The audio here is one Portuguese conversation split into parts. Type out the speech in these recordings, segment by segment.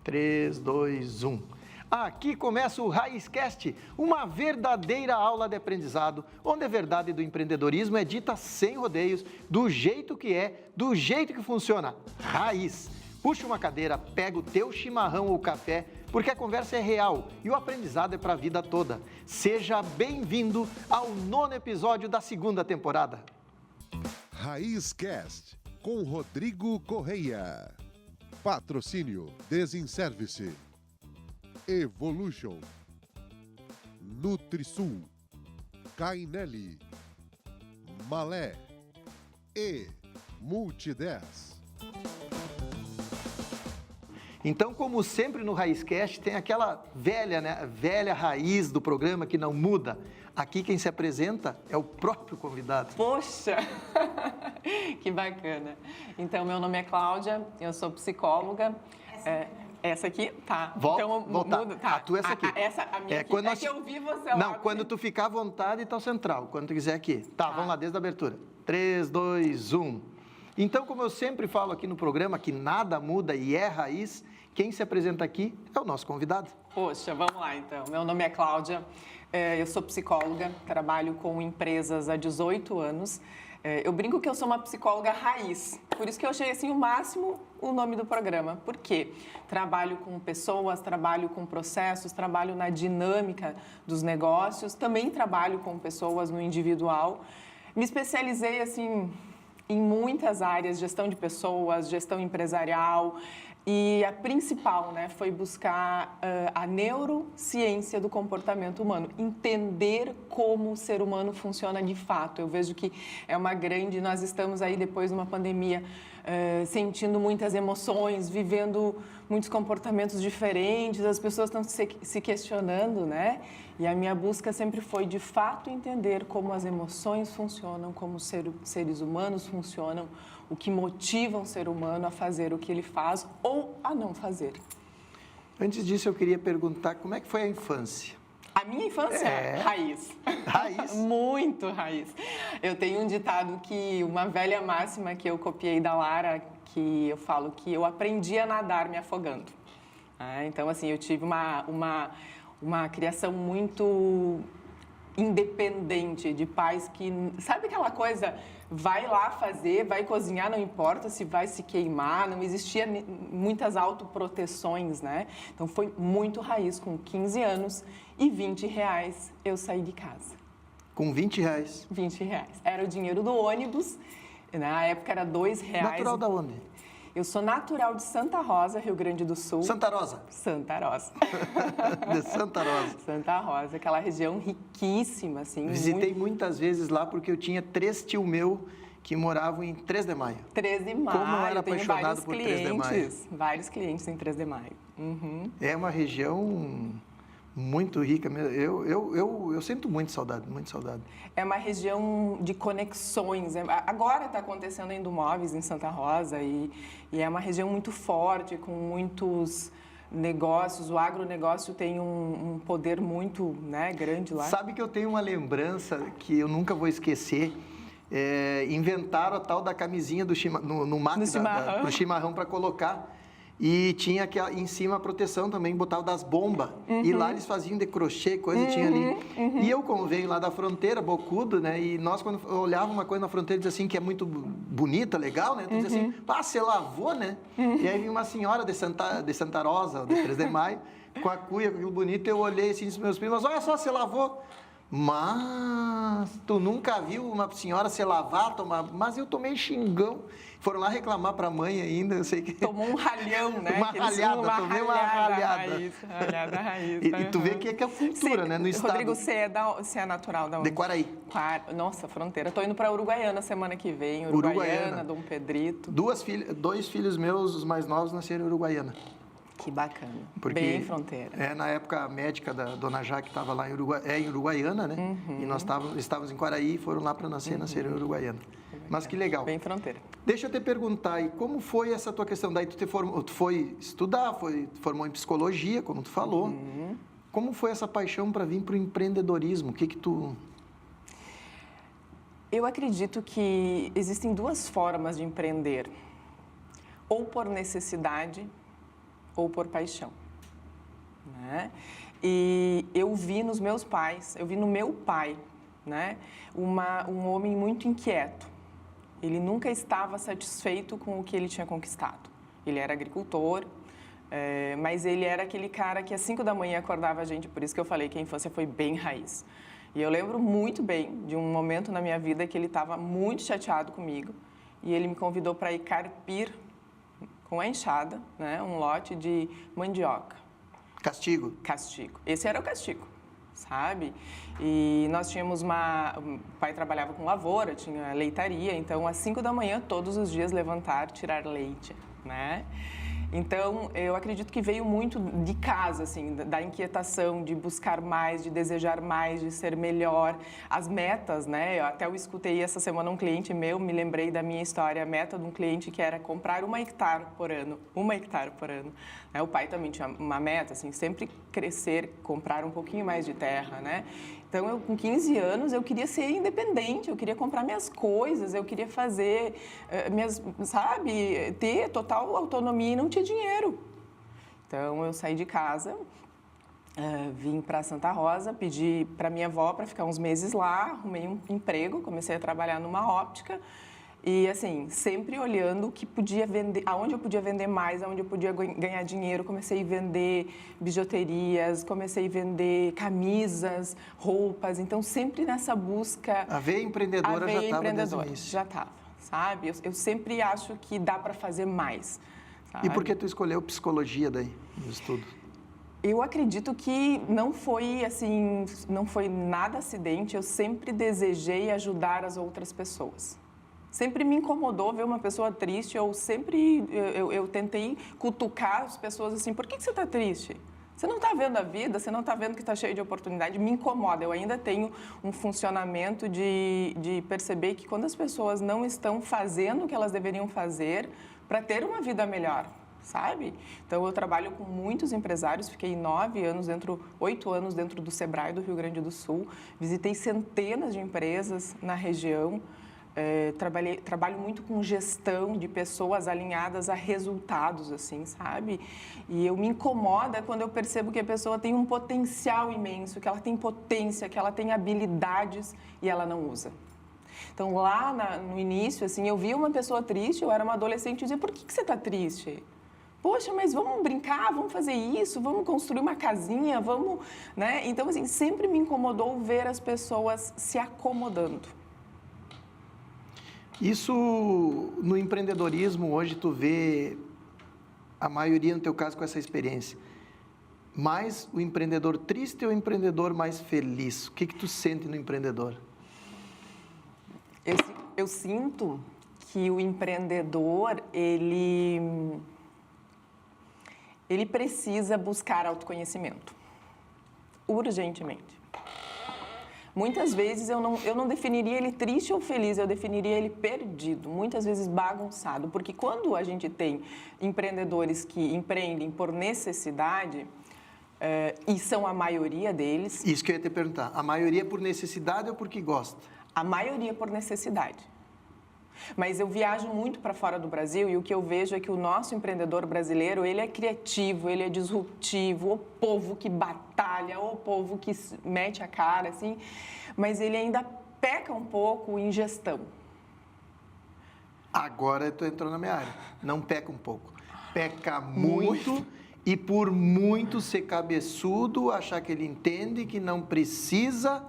3, 2, 1. Aqui começa o RaizCast, uma verdadeira aula de aprendizado, onde a verdade do empreendedorismo é dita sem rodeios, do jeito que é, do jeito que funciona. Raiz. Puxa uma cadeira, pega o teu chimarrão ou café, porque a conversa é real e o aprendizado é para a vida toda. Seja bem-vindo ao 9º episódio da 2ª temporada. RaizCast, com Rodrigo Correia. Patrocínio Desinservice, Evolution, Nutrisul, Cainelli, Malé e Multi10. Então, como sempre no RaizCast, tem aquela velha raiz do programa que não muda. Aqui quem se apresenta é o próprio convidado. Poxa, que bacana. Então, meu nome é Cláudia, eu sou psicóloga. Essa aqui? Tá. Então, voltar. muda. Tá. A tua essa aqui. A minha aqui. É que eu vi você lá. Não, quando tu ficar à vontade, tá o central. Quando tu quiser aqui. Tá, vamos lá, desde a abertura. 3, 2, 1. Então, como eu sempre falo aqui no programa, que nada muda e é raiz, quem se apresenta aqui é o nosso convidado. Poxa, vamos lá então. Meu nome é Cláudia, eu sou psicóloga, trabalho com empresas há 18 anos. Eu brinco que eu sou uma psicóloga raiz, por isso que eu achei assim o máximo o nome do programa. Por quê? Trabalho com pessoas, trabalho com processos, trabalho na dinâmica dos negócios, também trabalho com pessoas no individual. Me especializei assim em muitas áreas, gestão de pessoas, gestão empresarial, e a principal, foi buscar a neurociência do comportamento humano, entender como o ser humano funciona de fato. Eu vejo que é uma grande, nós estamos aí depois de uma pandemia, sentindo muitas emoções, vivendo muitos comportamentos diferentes, as pessoas estão se questionando, E a minha busca sempre foi, de fato, entender como as emoções funcionam, como os seres humanos funcionam, o que motiva um ser humano a fazer o que ele faz ou a não fazer. Antes disso, eu queria perguntar como é que foi a infância? A minha infância? Raiz. Raiz? Muito raiz. Eu tenho um ditado uma velha máxima que eu copiei da Lara, que eu falo que eu aprendi a nadar me afogando. Então, assim, eu tive uma criação muito independente, de pais que... Sabe aquela coisa, vai lá fazer, vai cozinhar, não importa se vai se queimar, não existia muitas autoproteções, Então, foi muito raiz. Com 15 anos e R$20 eu saí de casa. Com R$20? R$20. Era o dinheiro do ônibus, na época era R$2. Natural da onde? Eu sou natural de Santa Rosa, Rio Grande do Sul. Santa Rosa? Santa Rosa. De Santa Rosa. Santa Rosa, aquela região riquíssima, assim. Visitei muitas vezes lá porque eu tinha 3 tios meus que moravam em 3 de Maio. 3 de Maio. Como eu era apaixonado por 3 de Maio. Vários clientes em 3 de Maio. Uhum. É uma região muito rica mesmo. Eu sinto muito saudade, muito saudade. É uma região de conexões. Agora está acontecendo em Indumóveis, em Santa Rosa, e é uma região muito forte, com muitos negócios. O agronegócio tem um poder muito grande lá. Sabe que eu tenho uma lembrança que eu nunca vou esquecer. Inventaram a tal da camisinha no mate pro chimarrão para colocar. E tinha aqui em cima a proteção também, botava das bombas. E lá eles faziam de crochê, coisa tinha ali. E eu, como venho lá da fronteira, bocudo, E nós, quando olhávamos uma coisa na fronteira, dizia assim, que é muito bonita, legal, Tu dizia assim, você lavou, E aí vinha uma senhora de Santa Rosa, de 3 de Maio, com a cuia, com aquilo bonito, eu olhei assim, disse meus primos, olha só, você lavou. Mas tu nunca viu uma senhora se lavar, tomar... Mas eu tomei xingão. Foram lá reclamar para a mãe ainda, eu sei que... Tomou um ralhão, Tomei uma ralhada. Ralhada raiz. E tu vê que é a cultura, no estado. Rodrigo, você é natural da onde? De Quaraí. Nossa, fronteira. Estou indo para Uruguaiana semana que vem. Uruguaiana, Dom Pedrito. 2 filhos meus, os mais novos, nasceram em Uruguaiana. Que bacana. Porque, bem fronteira. Na época, a médica da dona Jaque estava lá em Uruguaiana, E nós estávamos em Quaraí e foram lá para nasceram em Uruguaiana. Mas que legal. Bem fronteira. Deixa eu te perguntar, e como foi essa tua questão? Daí tu foi estudar, formou em psicologia, como tu falou. Como foi essa paixão para vir para o empreendedorismo? O que tu... Eu acredito que existem 2 formas de empreender. Ou por necessidade, ou por paixão, né? E eu vi nos meus pais, eu vi no meu pai, né, um homem muito inquieto. Ele nunca estava satisfeito com o que ele tinha conquistado. Ele era agricultor, mas ele era aquele cara que às 5 da manhã acordava a gente, por isso que eu falei que a infância foi bem raiz. E eu lembro muito bem de um momento na minha vida que ele estava muito chateado comigo e ele me convidou para ir carpir com a enxada, né, um lote de mandioca. Castigo? Castigo. Esse era o castigo, sabe? E nós tínhamos o pai trabalhava com lavoura, tinha leitaria, então às 5 da manhã, todos os dias, levantar, tirar leite, né? Então, eu acredito que veio muito de casa, assim, da inquietação, de buscar mais, de desejar mais, de ser melhor. As metas, né? Eu escutei essa semana um cliente meu, me lembrei da minha história, a meta de um cliente que era comprar 1 hectare por ano. 1 hectare por ano. O pai também tinha uma meta, assim, sempre crescer, comprar um pouquinho mais de terra, né? Então, eu, com 15 anos, eu queria ser independente, eu queria comprar minhas coisas, eu queria fazer ter total autonomia e não tinha dinheiro. Então, eu saí de casa, vim para Santa Rosa, pedi para minha avó para ficar uns meses lá, arrumei um emprego, comecei a trabalhar numa óptica e, assim, sempre olhando o que podia vender, aonde eu podia vender mais, aonde eu podia ganhar dinheiro. Comecei a vender bijuterias, comecei a vender camisas, roupas. Então, sempre nessa busca... A veia empreendedora já estava desde o início. Já estava, sabe? Eu sempre acho que dá para fazer mais, sabe? E por que tu escolheu psicologia daí, no estudo? Eu acredito que não foi assim, não foi nada acidente. Eu sempre desejei ajudar as outras pessoas. Sempre me incomodou ver uma pessoa triste, eu tentei cutucar as pessoas assim, por que você está triste? Você não está vendo a vida, você não está vendo que está cheio de oportunidade, me incomoda. Eu ainda tenho um funcionamento de perceber que quando as pessoas não estão fazendo o que elas deveriam fazer para ter uma vida melhor, sabe? Então, eu trabalho com muitos empresários, fiquei 8 anos dentro do Sebrae do Rio Grande do Sul, visitei centenas de empresas na região. Trabalho muito com gestão de pessoas alinhadas a resultados, assim, sabe? E eu me incomoda quando eu percebo que a pessoa tem um potencial imenso, que ela tem potência, que ela tem habilidades e ela não usa. Então, lá no início, assim, eu via uma pessoa triste, eu era uma adolescente e dizia, por que você está triste? Poxa, mas vamos brincar, vamos fazer isso, vamos construir uma casinha, vamos... né? Então, assim, sempre me incomodou ver as pessoas se acomodando. Isso, no empreendedorismo, hoje tu vê a maioria, no teu caso, com essa experiência. Mais o empreendedor triste ou o empreendedor mais feliz? O que tu sente no empreendedor? Eu sinto que o empreendedor, ele precisa buscar autoconhecimento, urgentemente. Muitas vezes eu não definiria ele triste ou feliz, eu definiria ele perdido, muitas vezes bagunçado. Porque quando a gente tem empreendedores que empreendem por necessidade, e são a maioria deles... Isso que eu ia te perguntar, a maioria por necessidade ou porque gosta? A maioria por necessidade. Mas eu viajo muito para fora do Brasil e o que eu vejo é que o nosso empreendedor brasileiro, ele é criativo, ele é disruptivo, o povo que batalha, o povo que mete a cara, assim, mas ele ainda peca um pouco em gestão. Agora tu entrou na minha área. Não peca um pouco. Peca muito. E por muito ser cabeçudo, achar que ele entende, que não precisa...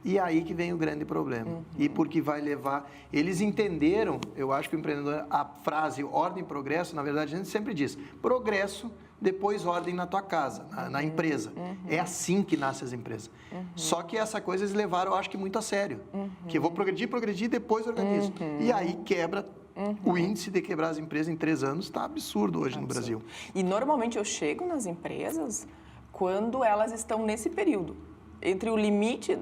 E aí que vem o grande problema. Uhum. E porque vai levar... Eles entenderam, eu acho que o empreendedor, a frase ordem e progresso, na verdade, a gente sempre diz, progresso, depois ordem na tua casa, na empresa. Uhum. É assim que nascem as empresas. Uhum. Só que essa coisa eles levaram, eu acho que muito a sério. Uhum. Que eu vou progredir, depois organizo. Uhum. E aí quebra... O índice de quebrar as empresas em 3 anos está absurdo hoje no Brasil. E normalmente eu chego nas empresas quando elas estão nesse período. Entre o limite,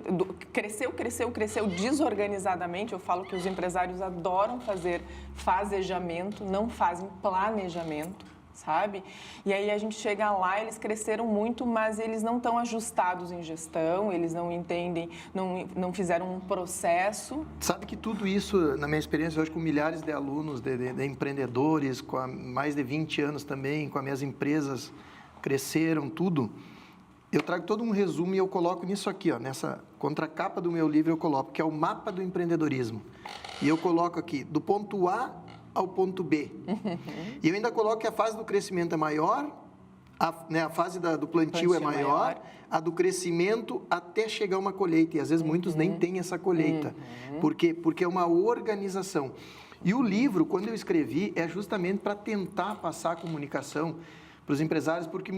cresceu desorganizadamente. Eu falo que os empresários adoram fazer fazejamento, não fazem planejamento, sabe? E aí a gente chega lá, eles cresceram muito, mas eles não estão ajustados em gestão, eles não entendem, não fizeram um processo. Sabe que tudo isso, na minha experiência hoje com milhares de alunos, de empreendedores, com mais de 20 anos também, com as minhas empresas, cresceram, tudo. Eu trago todo um resumo e eu coloco nisso aqui, ó, nessa contracapa do meu livro eu coloco, que é o mapa do empreendedorismo. E eu coloco aqui, do ponto A ao ponto B. E eu ainda coloco que a fase do crescimento é maior, a fase do plantio é maior, a do crescimento até chegar uma colheita. E às vezes muitos nem têm essa colheita. Por quê? Porque é uma organização. E o livro, quando eu escrevi, é justamente para tentar passar a comunicação para os empresários, porque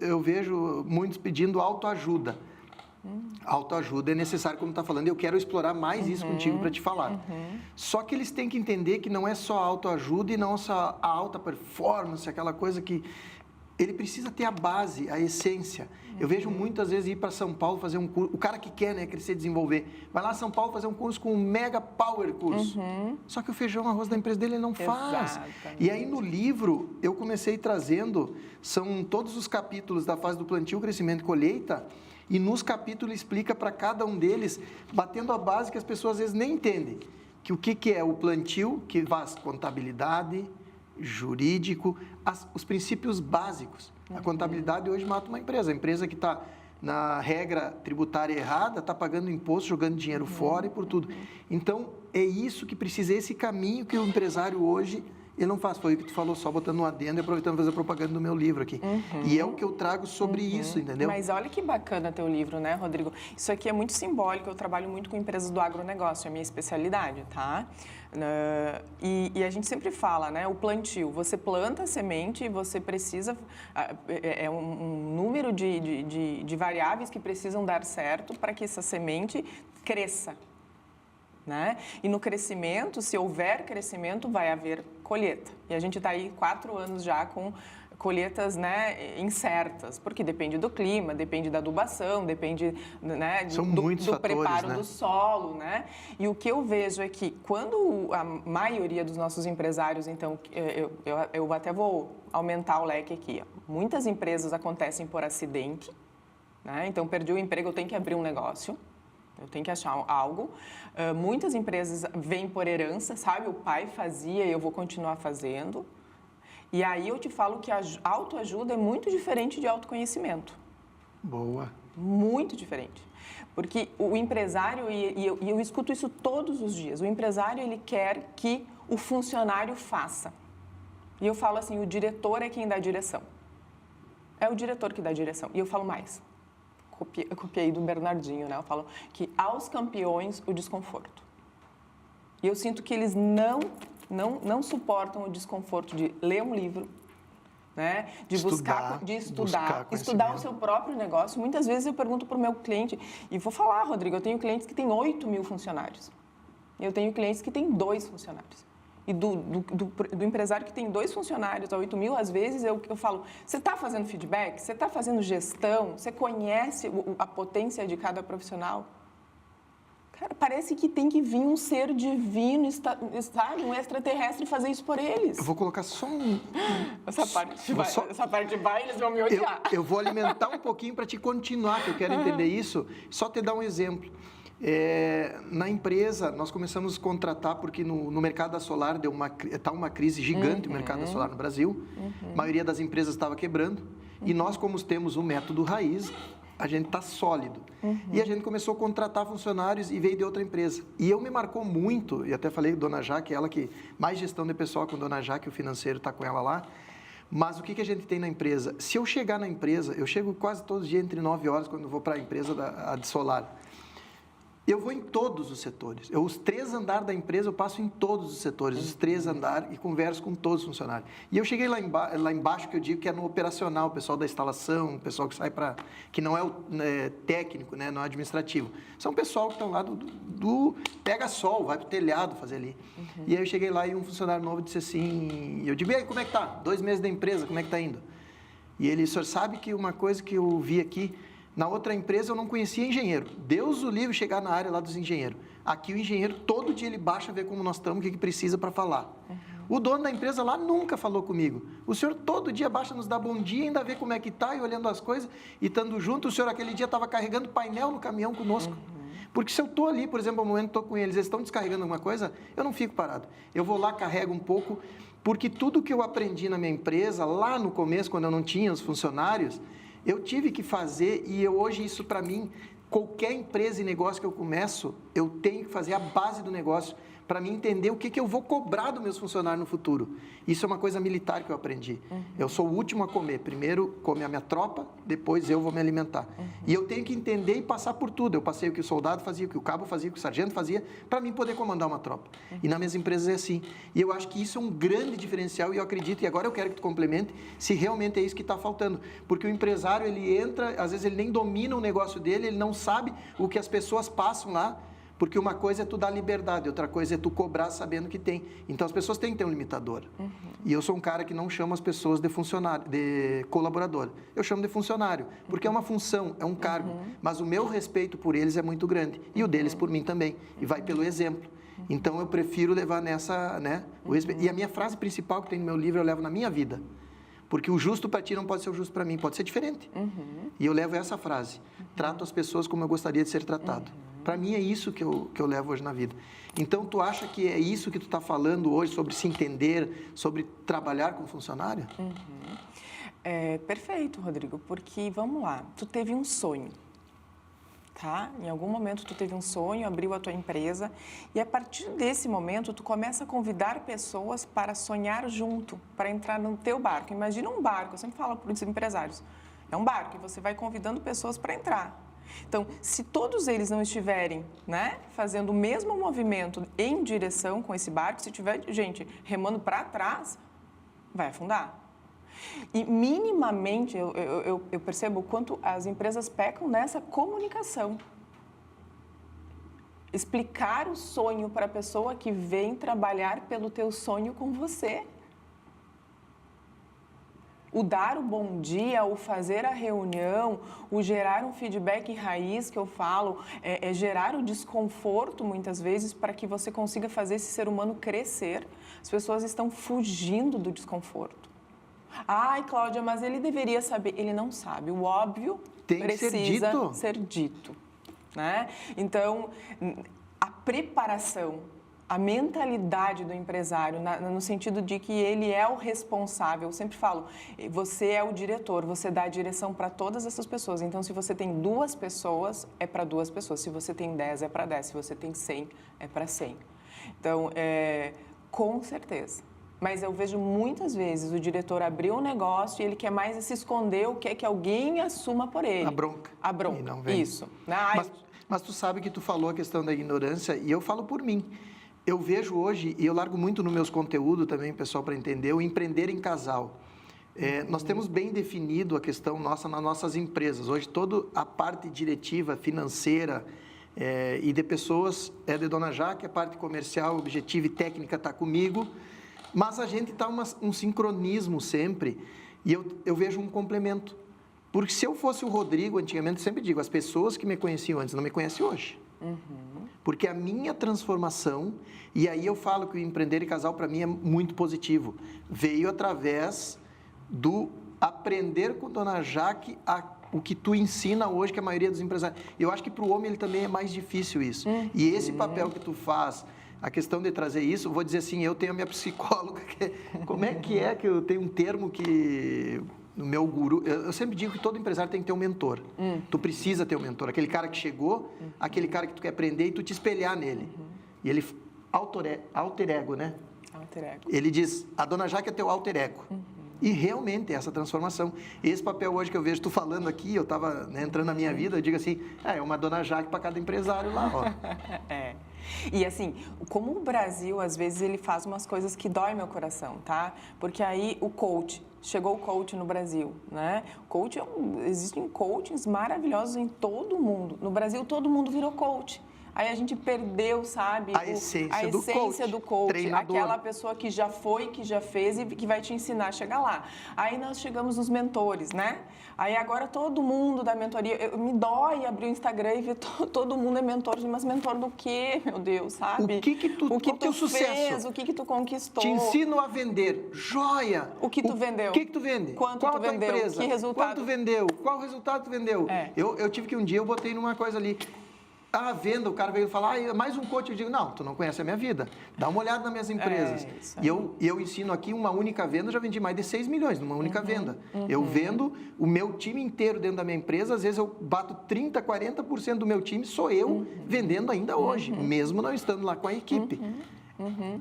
eu vejo muitos pedindo autoajuda. Autoajuda é necessário, como está falando, eu quero explorar mais isso contigo para te falar. Só que eles têm que entender que não é só autoajuda e não só a alta performance, aquela coisa que... Ele precisa ter a base, a essência. Eu vejo muitas vezes ir para São Paulo fazer um curso, o cara que quer, né, crescer, desenvolver, vai lá em São Paulo fazer um curso com um mega power curso. Só que o feijão, arroz da empresa dele ele não faz. Exatamente. E aí no livro eu comecei trazendo, são todos os capítulos da fase do plantio, crescimento e colheita, e nos capítulos explica para cada um deles, batendo a base que as pessoas às vezes nem entendem. Que o que é o plantio, que faz contabilidade, jurídico, os princípios básicos. A contabilidade hoje mata uma empresa. A empresa que está na regra tributária errada, está pagando imposto, jogando dinheiro fora e por tudo. Então, é isso que precisa, esse caminho que o empresário hoje, ele não faz. Foi o que tu falou, só botando um adendo e aproveitando para fazer propaganda do meu livro aqui. E é o que eu trago sobre isso, entendeu? Mas olha que bacana teu livro, né, Rodrigo? Isso aqui é muito simbólico, eu trabalho muito com empresas do agronegócio, é a minha especialidade, tá? E a gente sempre fala, né, o plantio, você planta a semente e você precisa, é um número de variáveis que precisam dar certo para que essa semente cresça. Né? E no crescimento, se houver crescimento, vai haver colheita. E a gente está aí 4 anos já com colheitas, né, incertas, porque depende do clima, depende da adubação, depende, né, do preparo, né, do solo. Né? E o que eu vejo é que quando a maioria dos nossos empresários, então, eu até vou aumentar o leque aqui, muitas empresas acontecem por acidente, né? Então, perdi o emprego, eu tenho que abrir um negócio. Eu tenho que achar algo. Muitas empresas vêm por herança, sabe? O pai fazia e eu vou continuar fazendo. E aí eu te falo que a autoajuda é muito diferente de autoconhecimento. Boa. Muito diferente. Porque o empresário, e eu escuto isso todos os dias, o empresário ele quer que o funcionário faça. E eu falo assim, o diretor é quem dá a direção. É o diretor que dá a direção. E eu falo mais. Eu copiei do Bernardinho, né? Eu falo que aos campeões o desconforto. E eu sinto que eles não suportam o desconforto de ler um livro, né? De estudar o seu próprio negócio. Muitas vezes eu pergunto para o meu cliente, e vou falar, Rodrigo, eu tenho clientes que têm 8.000 funcionários. Eu tenho clientes que têm 2 funcionários. E do empresário que tem 2 funcionários a 8.000, às vezes eu falo, você está fazendo feedback? Você está fazendo gestão? Você conhece a potência de cada profissional? Cara, parece que tem que vir um ser divino, sabe? Um extraterrestre fazer isso por eles. Eu vou colocar só um... Essa parte vai, eles vão me odiar. Eu vou alimentar um pouquinho para te continuar, que eu quero entender isso. Só te dar um exemplo. Na empresa, nós começamos a contratar, porque no mercado da solar está uma crise gigante, o mercado da solar no Brasil. A maioria das empresas estava quebrando. E nós, como temos o método raiz, a gente está sólido. E a gente começou a contratar funcionários e veio de outra empresa. E eu me marcou muito, e até falei com a Dona Jaque, ela que mais gestão de pessoal com a Dona Jaque, o financeiro está com ela lá. Mas o que a gente tem na empresa? Se eu chegar na empresa, eu chego quase todos os dias entre 9 horas, quando eu vou para a empresa de solar. Eu vou em todos os setores. Os 3 andares da empresa, eu passo em todos os setores, os 3 andares, e converso com todos os funcionários. E eu cheguei lá embaixo, que eu digo que é no operacional, o pessoal da instalação, o pessoal que sai para... que não é o técnico, né, não é administrativo. São o pessoal que estão lá pega sol, vai para o telhado fazer ali. E aí eu cheguei lá e um funcionário novo disse assim... Eu digo, e aí, como é que tá? 2 meses da empresa, como é que tá indo? E ele, o senhor sabe que uma coisa que eu vi aqui... Na outra empresa eu não conhecia engenheiro. Deus o livre chegar na área lá dos engenheiros. Aqui o engenheiro, todo dia ele baixa, vê como nós estamos, o que precisa para falar. O dono da empresa lá nunca falou comigo. O senhor todo dia baixa, nos dá bom dia, ainda vê como é que tá, e olhando as coisas, e estando junto. O senhor aquele dia estava carregando painel no caminhão conosco. Porque se eu estou ali, por exemplo, no momento que estou com eles estão descarregando alguma coisa, eu não fico parado. Eu vou lá, carrego um pouco, porque tudo que eu aprendi na minha empresa, lá no começo, quando eu não tinha os funcionários, eu tive que fazer, e hoje isso para mim, qualquer empresa e negócio que eu começo, eu tenho que fazer a base do negócio para mim entender o que eu vou cobrar dos meus funcionários no futuro. Isso é uma coisa militar que eu aprendi. Eu sou o último a comer. Primeiro come a minha tropa, depois eu vou me alimentar. E eu tenho que entender e passar por tudo. Eu passei o que o soldado fazia, o que o cabo fazia, o que o sargento fazia, para mim poder comandar uma tropa. E nas minhas empresas é assim. E eu acho que isso é um grande diferencial e eu acredito, e agora eu quero que tu complemente, se realmente é isso que está faltando. Porque o empresário, ele entra, às vezes ele nem domina o negócio dele, ele não sabe o que as pessoas passam lá. Porque uma coisa é tu dar liberdade, outra coisa é tu cobrar sabendo que tem. Então, as pessoas têm que ter um limitador. E eu sou um cara que não chamo as pessoas de funcionário, de colaborador. Eu chamo de funcionário, porque é uma função, é um cargo. Mas o meu respeito por eles é muito grande. E o deles por mim também. E vai pelo exemplo. Então, eu prefiro levar nessa, né? O respeito. E a minha frase principal que tem no meu livro, eu levo na minha vida. Porque o justo para ti não pode ser o justo para mim, pode ser diferente. E eu levo essa frase. Trato as pessoas como eu gostaria de ser tratado. Para mim é isso que eu levo hoje na vida. Então, tu acha que é isso que tu está falando hoje sobre se entender, sobre trabalhar com funcionário? Perfeito, Rodrigo, porque, vamos lá, tu teve um sonho, tá? Em algum momento tu teve um sonho, abriu a tua empresa e a partir desse momento tu começa a convidar pessoas para sonhar junto, para entrar no teu barco. Imagina um barco, eu sempre falo para os empresários, é um barco e você vai convidando pessoas para entrar. Então, se todos eles não estiverem, né, fazendo o mesmo movimento em direção com esse barco, se tiver gente remando para trás, vai afundar. E minimamente eu percebo o quanto as empresas pecam nessa comunicação. Explicar o sonho para a pessoa que vem trabalhar pelo teu sonho com você. O dar o bom dia, o fazer a reunião, o gerar um feedback raiz, que eu falo, é gerar o desconforto, muitas vezes, para que você consiga fazer esse ser humano crescer. As pessoas estão fugindo do desconforto. Ai, Cláudia, mas ele deveria saber. Ele não sabe. O óbvio precisa ser dito. Né? Então, a preparação, a mentalidade do empresário, no sentido de que ele é o responsável. Eu sempre falo, você é o diretor, você dá a direção para todas essas pessoas. Então, se você tem 2 pessoas, é para 2 pessoas. Se você tem 10, é para 10. Se você tem 100, é para 100. Então, com certeza. Mas eu vejo muitas vezes o diretor abrir um negócio e ele quer mais se esconder ou quer que alguém assuma por ele. A bronca. A bronca, e não vem. Isso. Mas tu sabe que tu falou a questão da ignorância e eu falo por mim. Eu vejo hoje, e eu largo muito nos meus conteúdos também, pessoal, para entender, o empreender em casal. Nós temos bem definido a questão nossa nas nossas empresas. Hoje, toda a parte diretiva, financeira e de pessoas é de Dona Jaque, a parte comercial, objetiva e técnica está comigo, mas a gente está um sincronismo sempre e eu vejo um complemento. Porque se eu fosse o Rodrigo, antigamente, eu sempre digo, as pessoas que me conheciam antes não me conhecem hoje. Porque a minha transformação, e aí eu falo que o empreender em casal para mim é muito positivo, veio através do aprender com Dona Jaque o que tu ensina hoje, que a maioria dos empresários... Eu acho que para o homem ele também é mais difícil isso. E esse papel que tu faz, a questão de trazer isso, vou dizer assim, eu tenho a minha psicóloga, como é que eu tenho um termo que... No meu guru, eu sempre digo que todo empresário tem que ter um mentor. Tu precisa ter um mentor. Aquele cara que chegou, aquele cara que tu quer aprender e tu te espelhar nele. E ele, alter ego, né? Alter ego. Ele diz, a Dona Jaque é teu alter ego. E realmente, essa transformação. Esse papel hoje que eu vejo tu falando aqui, eu estava entrando na minha vida, eu digo assim, é uma Dona Jaque para cada empresário lá, ó. E assim, como o Brasil, às vezes, ele faz umas coisas que dói meu coração, tá? Porque aí o coach, chegou o coach no Brasil, né? Existem coachings maravilhosos em todo o mundo. No Brasil, todo mundo virou coach. Aí a gente perdeu, sabe? A essência do coach. treinador. Aquela pessoa que já foi, que já fez e que vai te ensinar a chegar lá. Aí nós chegamos nos mentores, né? Aí agora todo mundo da mentoria, me dói abrir o Instagram e ver todo mundo é mentor, mas mentor do quê, meu Deus, sabe? O que tu fez, sucesso? o que tu conquistou. Te ensino a vender. Joia! O que tu vendeu? O que tu vende? Quanto Qual tu a tua vendeu? empresa? Que resultado? Quanto tu vendeu? Qual resultado tu vendeu? É. Eu tive que um dia, eu botei numa coisa ali, a venda, o cara veio falar, mais um coach. Eu digo, não, tu não conhece a minha vida. Dá uma olhada nas minhas empresas. Isso E eu ensino aqui uma única venda, eu já vendi mais de 6 milhões numa única venda. Eu vendo o meu time inteiro dentro da minha empresa, às vezes eu bato 30%, 40% do meu time, sou eu vendendo ainda hoje, mesmo não estando lá com a equipe.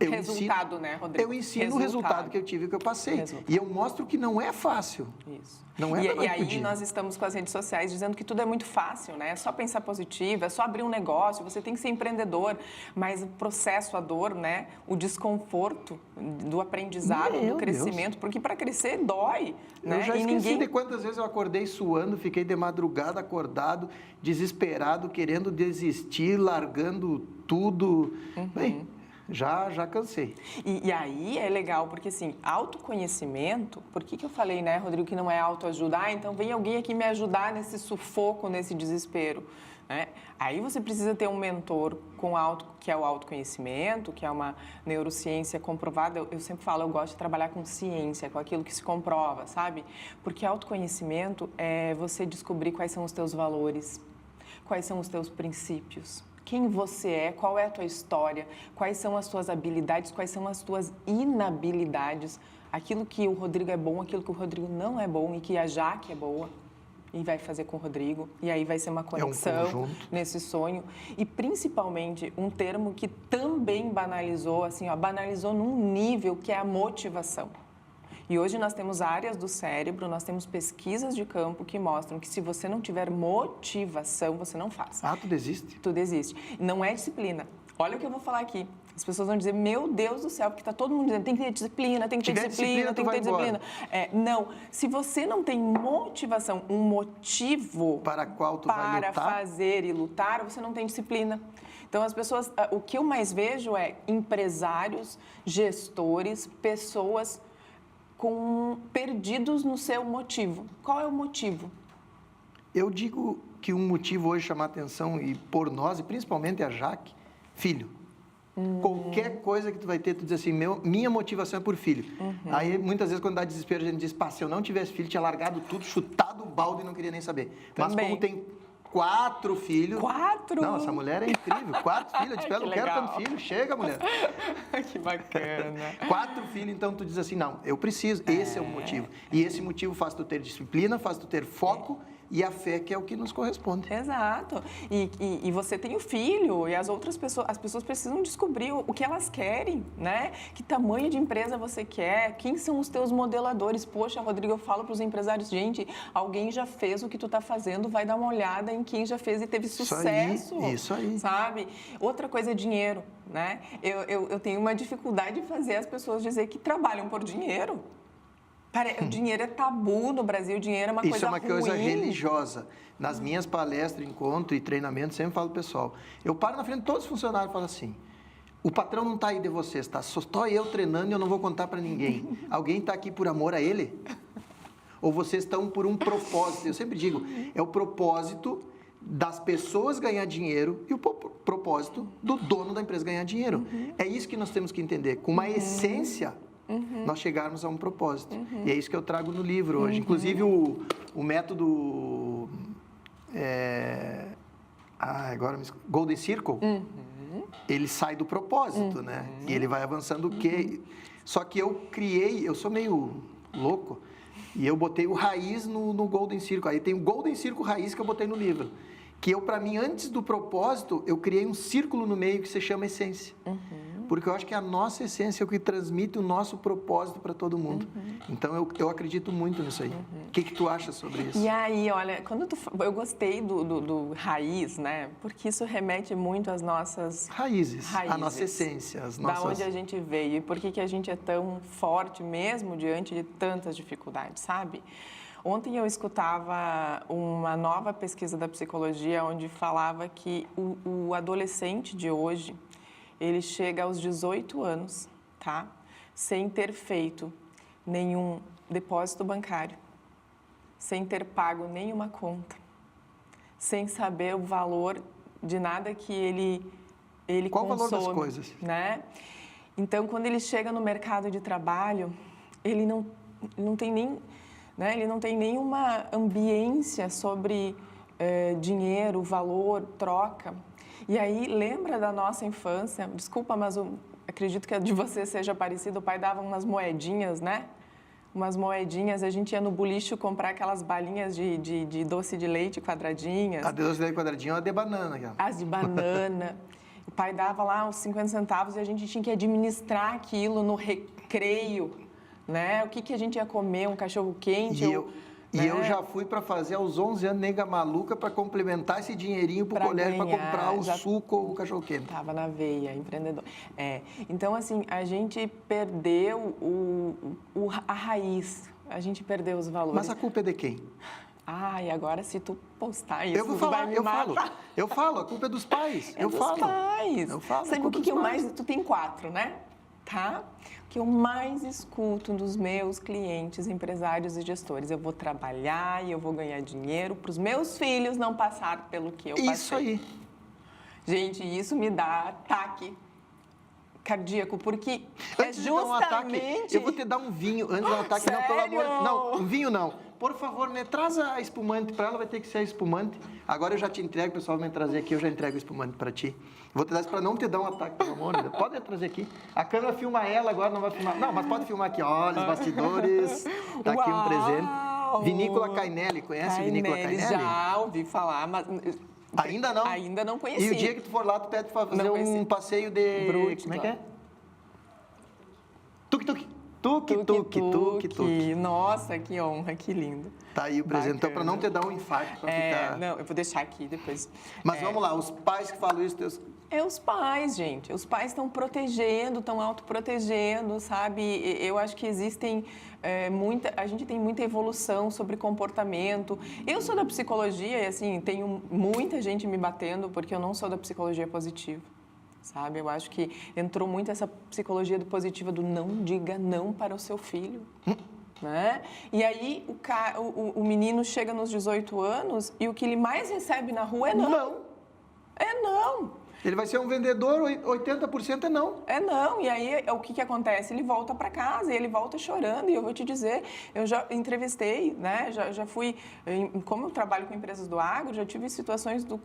Resultado, né, Rodrigo? Eu ensino o resultado que eu tive, que eu passei. E eu mostro que não é fácil. Isso. Não é E aí nós estamos com as redes sociais dizendo que tudo é muito fácil, né? É só pensar positivo, é só abrir um negócio, você tem que ser empreendedor. Mas o processo, a dor, né? O desconforto do aprendizado, do crescimento, porque para crescer dói, né? Eu já esqueci de quantas vezes eu acordei suando, fiquei de madrugada acordado, desesperado, querendo desistir, largando tudo. Bem, já cansei. E aí é legal, porque assim, autoconhecimento, por que eu falei, né, Rodrigo, que não é autoajuda? Ah, então vem alguém aqui me ajudar nesse sufoco, nesse desespero. Né? Aí você precisa ter um mentor que é o autoconhecimento, que é uma neurociência comprovada. Eu sempre falo, eu gosto de trabalhar com ciência, com aquilo que se comprova, sabe? Porque autoconhecimento é você descobrir quais são os teus valores, quais são os teus princípios. Quem você é, qual é a tua história, quais são as tuas habilidades, quais são as tuas inabilidades, aquilo que o Rodrigo é bom, aquilo que o Rodrigo não é bom e que a Jaque é boa e vai fazer com o Rodrigo. E aí vai ser uma conexão nesse sonho. E principalmente um termo que também banalizou, assim, ó, banalizou num nível que é a motivação. E hoje nós temos áreas do cérebro, nós temos pesquisas de campo que mostram que se você não tiver motivação, você não faz. Ah, tu desiste? Tu desiste. Não é disciplina. Olha o que eu vou falar aqui. As pessoas vão dizer, meu Deus do céu, porque está todo mundo dizendo, tem que ter disciplina, tem que ter disciplina, tem que ter disciplina. Não, se você não tem motivação, um motivo para qual tu vai lutar, fazer e lutar, você não tem disciplina. Então, as pessoas, o que eu mais vejo é empresários, gestores, pessoas perdidos no seu motivo. Qual é o motivo? Eu digo que um motivo hoje chamar atenção, e por nós, e principalmente a Jaque, filho. Qualquer coisa que tu vai ter, tu diz assim, minha motivação é por filho. Aí, muitas vezes, quando dá desespero, a gente diz, se eu não tivesse filho, tinha largado tudo, chutado o balde e não queria nem saber. Mas como tem 4 filhos... 4? Não, essa mulher é incrível. 4 filhos, eu disse, eu não quero tanto filho. Chega, mulher. Que bacana. 4 filhos, então tu diz assim, não, eu preciso. Esse é o motivo. E esse motivo faz tu ter disciplina, faz tu ter foco e a fé, que é o que nos corresponde. Exato. E você tem o filho e as pessoas precisam descobrir o que elas querem, né? Que tamanho de empresa você quer, quem são os teus modeladores. Poxa, Rodrigo, eu falo para os empresários, gente, alguém já fez o que tu está fazendo, vai dar uma olhada em quem já fez e teve sucesso. Isso aí. Sabe? Outra coisa é dinheiro, né? Eu tenho uma dificuldade de fazer as pessoas dizer que trabalham por dinheiro. O dinheiro é tabu no Brasil, o dinheiro é uma coisa ruim. Isso é uma coisa religiosa. Nas minhas palestras, encontro e treinamento, sempre falo pro pessoal. Eu paro na frente de todos os funcionários e falo assim, o patrão não está aí de vocês, tá? Só eu treinando e eu não vou contar para ninguém. Alguém está aqui por amor a ele? Ou vocês estão por um propósito? Eu sempre digo, é o propósito das pessoas ganhar dinheiro e o propósito do dono da empresa ganhar dinheiro. É isso que nós temos que entender. Com uma essência... nós chegarmos a um propósito. E é isso que eu trago no livro hoje. Inclusive, o método... Golden Circle, ele sai do propósito, né? E ele vai avançando o quê? Só que eu sou meio louco, e eu botei o raiz no Golden Circle. Aí tem o Golden Circle raiz que eu botei no livro. Que para mim, antes do propósito, eu criei um círculo no meio que se chama essência. Porque eu acho que a nossa essência é o que transmite o nosso propósito para todo mundo. Então, eu acredito muito nisso aí. O que tu acha sobre isso? E aí, olha, eu gostei do raiz, né? Porque isso remete muito às nossas raízes. A nossa essência. Da onde a gente veio e por que a gente é tão forte mesmo diante de tantas dificuldades, sabe? Ontem eu escutava uma nova pesquisa da psicologia onde falava que o adolescente de hoje, ele chega aos 18 anos, tá? Sem ter feito nenhum depósito bancário, sem ter pago nenhuma conta, sem saber o valor de nada que ele Qual consome, o valor das coisas? né? Então, quando ele chega no mercado de trabalho, ele não tem nem, né? Ele não tem nenhuma ambiência sobre dinheiro, valor, troca. E aí, lembra da nossa infância? Desculpa, mas eu acredito que a de você seja parecida. O pai dava umas moedinhas, né? Umas moedinhas. A gente ia no boliche comprar aquelas balinhas de doce de leite quadradinhas. A de doce de leite quadradinho é a de banana. Aquela. As de banana. O pai dava lá uns 50 centavos e a gente tinha que administrar aquilo no recreio, né? O que a gente ia comer, um cachorro-quente. E eu já fui para fazer aos 11 anos nega maluca para complementar esse dinheirinho para o colégio para comprar o suco ou o cachorro-quente. Estava na veia, empreendedor. Então, assim, a gente perdeu a raiz, a gente perdeu os valores. Mas a culpa é de quem? E agora se tu postar isso, eu vou falar, vai me matar. Eu falo, a culpa é dos pais. Eu falo. Sabe o que eu mais... Tu tem 4, né? Tá? O que eu mais escuto dos meus clientes, empresários e gestores. Eu vou trabalhar e eu vou ganhar dinheiro para os meus filhos não passar pelo que eu passei. Isso aí. Gente, isso me dá ataque cardíaco, porque antes de dar um ataque, eu vou te dar um vinho antes do ataque. Sério? Não, pelo amor... Não, um vinho não. Por favor, me traz a espumante para ela, vai ter que ser a espumante. Agora eu já te entrego, o pessoal vai me trazer aqui, eu já entrego o espumante para ti. Vou te dar isso para não te dar um ataque, pelo amor de Deus. Pode trazer aqui. A câmera filma ela, agora não vai filmar. Não, mas pode filmar aqui. Olha os bastidores. Tá aqui um presente. Vinícola Cainelli, conhece Vinícola Cainelli? Já ouvi falar, mas... Ainda não? Ainda não conheci. E o dia que tu for lá, tu pede para fazer um passeio de... Brute, como é que é? Tuk-tuk. Tuk-tuk. Nossa, que honra, que lindo. Tá aí o presente. Então, para não te dar um infarto, para ficar... Não, eu vou deixar aqui depois. Mas vamos lá, os pais que falam isso... Os pais, gente. Os pais estão protegendo, estão autoprotegendo, sabe? Eu acho que existem a gente tem muita evolução sobre comportamento. Eu sou da psicologia e, assim, tenho muita gente me batendo porque eu não sou da psicologia positiva. Sabe? Eu acho que entrou muito essa psicologia do positiva do não diga não para o seu filho. Né? E aí o menino chega nos 18 anos e o que ele mais recebe na rua é não. Não. É não. Ele vai ser um vendedor, 80% é não. É não. E aí o que acontece? Ele volta para casa e ele volta chorando. E eu vou te dizer, eu já entrevistei, né? Já fui, como eu trabalho com empresas do agro, já tive situações do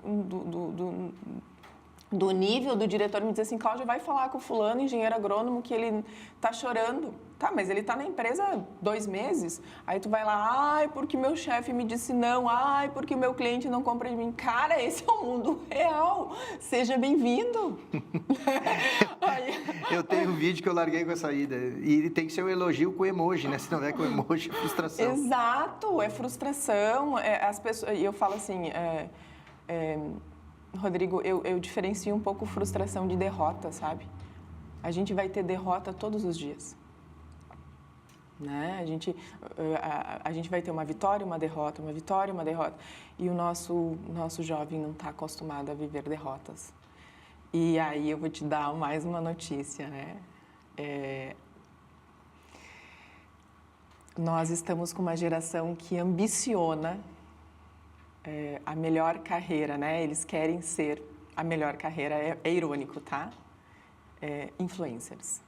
nível do diretor me dizer assim, Cláudia, vai falar com o fulano, engenheiro agrônomo, que ele tá chorando. Tá, mas ele tá na empresa há 2 meses. Aí tu vai lá, porque meu chefe me disse não, porque meu cliente não compra de mim. Cara, esse é o mundo real. Seja bem-vindo. Eu tenho um vídeo que eu larguei com essa ida. E tem que ser um elogio com emoji, né? Se não é com emoji, é frustração. Exato, é frustração. As pessoas, e eu falo assim... Rodrigo, eu diferencio um pouco frustração de derrota, sabe? A gente vai ter derrota todos os dias. Né? A gente vai ter uma vitória, uma derrota, uma vitória, uma derrota. E o nosso jovem não está acostumado a viver derrotas. E aí eu vou te dar mais uma notícia, né? Nós estamos com uma geração que ambiciona a melhor carreira, né? Eles querem ser a melhor carreira. É irônico, tá? Influencers.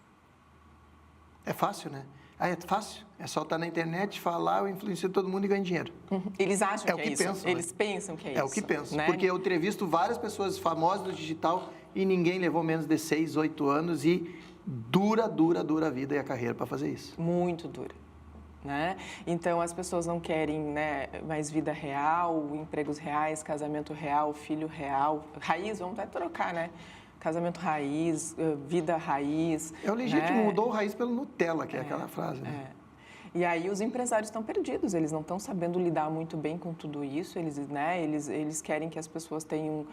É fácil, né? É fácil. É só estar na internet, falar, eu influencio todo mundo e ganho dinheiro. Eles acham que é isso. Pensam, eles pensam que é isso. É o que pensam. Né? Porque eu entrevisto várias pessoas famosas do digital e ninguém levou menos de 6, 8 anos e dura a vida e a carreira para fazer isso. Muito dura. Né? Então, as pessoas não querem, né, mais vida real, empregos reais, casamento real, filho real. Raiz, vamos até trocar, né? Casamento raiz, vida raiz. É o legítimo, né? mudou o raiz pelo Nutella, que é aquela frase. Né? E aí os empresários estão perdidos, eles não estão sabendo lidar muito bem com tudo isso, eles querem que as pessoas tenham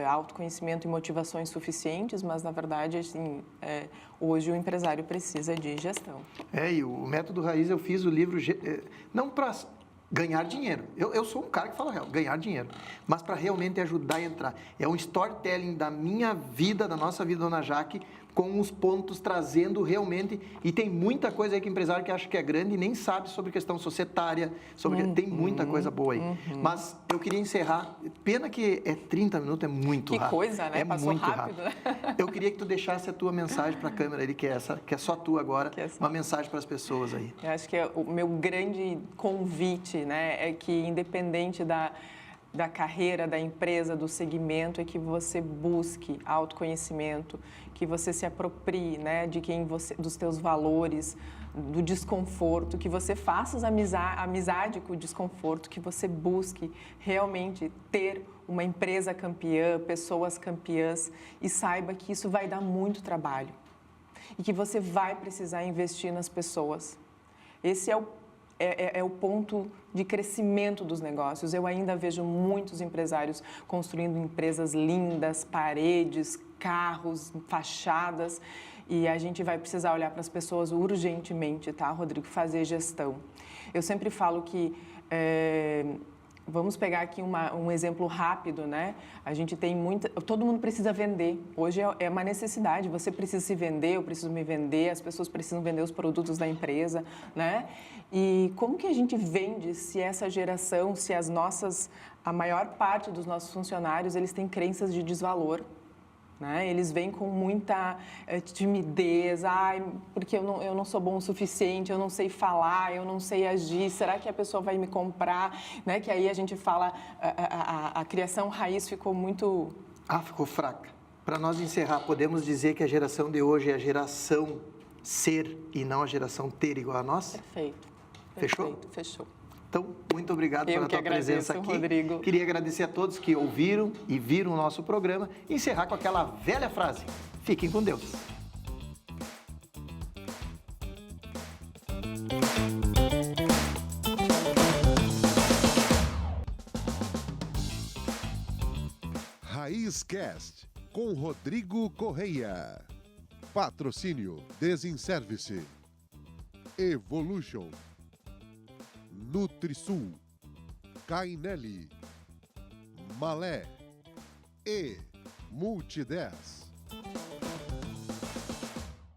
autoconhecimento e motivações suficientes, mas, na verdade, assim, hoje o empresário precisa de gestão. E o método raiz, eu fiz o livro, não para ganhar dinheiro. Eu sou um cara que fala real, ganhar dinheiro. Mas para realmente ajudar a entrar. É um storytelling da minha vida, da nossa vida, dona Jaque, com os pontos trazendo realmente... E tem muita coisa aí que empresário que acha que é grande e nem sabe sobre questão societária, tem muita coisa boa aí. Mas eu queria encerrar, pena que é 30 minutos, é muito rápido. Que coisa, né? Passou muito rápido. Eu queria que tu deixasse a tua mensagem para a câmera ali, que é só tua agora, uma mensagem para as pessoas aí. Eu acho que o meu grande convite, né, é que independente da carreira, da empresa, do segmento, é que você busque autoconhecimento, que você se aproprie, né, dos teus valores, do desconforto, que você faça amizade com o desconforto, que você busque realmente ter uma empresa campeã, pessoas campeãs e saiba que isso vai dar muito trabalho e que você vai precisar investir nas pessoas. Esse é o ponto de crescimento dos negócios. Eu ainda vejo muitos empresários construindo empresas lindas, paredes, carros, fachadas, e a gente vai precisar olhar para as pessoas urgentemente, tá, Rodrigo? Fazer gestão. Eu sempre falo que... Vamos pegar aqui um exemplo rápido, né? A gente tem todo mundo precisa vender. Hoje é uma necessidade. Você precisa se vender, eu preciso me vender, as pessoas precisam vender os produtos da empresa, né? E como que a gente vende se essa geração, se a maior parte dos nossos funcionários, eles têm crenças de desvalor? Né? Eles vêm com muita timidez, porque eu não sou bom o suficiente, eu não sei falar, eu não sei agir, será que a pessoa vai me comprar? Né? Que aí a gente fala, a criação raiz ficou muito... ficou fraca. Para nós encerrar, podemos dizer que a geração de hoje é a geração ser e não a geração ter igual a nós? Perfeito. Fechou? Fechou. Então, muito obrigado pela tua presença aqui. Rodrigo. Queria agradecer a todos que ouviram e viram o nosso programa e encerrar com aquela velha frase: fiquem com Deus. Raiz Cast, com Rodrigo Correia. Patrocínio Desinservice. Evolution. Nutrisul, Cainelli, Malé e Multi10.